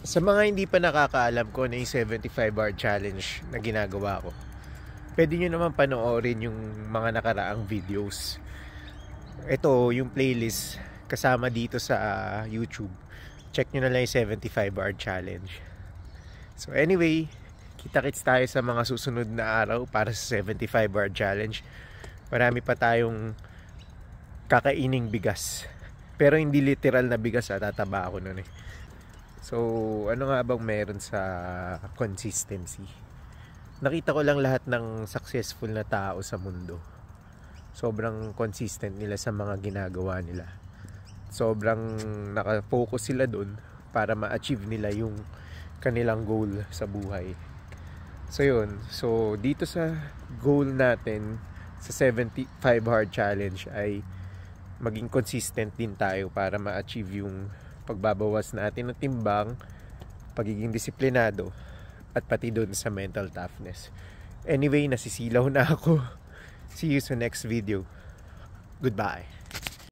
Sa mga hindi pa nakakaalam ko na yung 75-hour challenge na ginagawa ko, pwede nyo naman panoorin yung mga nakaraang videos. Ito, yung playlist kasama dito sa YouTube. Check nyo na lang yung 75-hour challenge. So anyway, kita-kits tayo sa mga susunod na araw para sa 75-hour challenge. Marami pa tayong kakaining bigas. Pero hindi literal na bigas, tataba ako nun eh. So, ano nga bang meron sa consistency? Nakita ko lang lahat ng successful na tao sa mundo. Sobrang consistent nila sa mga ginagawa nila. Sobrang nakafocus sila dun para ma-achieve nila yung kanilang goal sa buhay. So, yun. So, dito sa goal natin sa 75-hour challenge ay maging consistent din tayo para ma-achieve yung pagbabawas natin ng timbang, pagiging disiplinado, at pati doon sa mental toughness. Anyway, nasisilaw na ako. See you sa next video. Goodbye.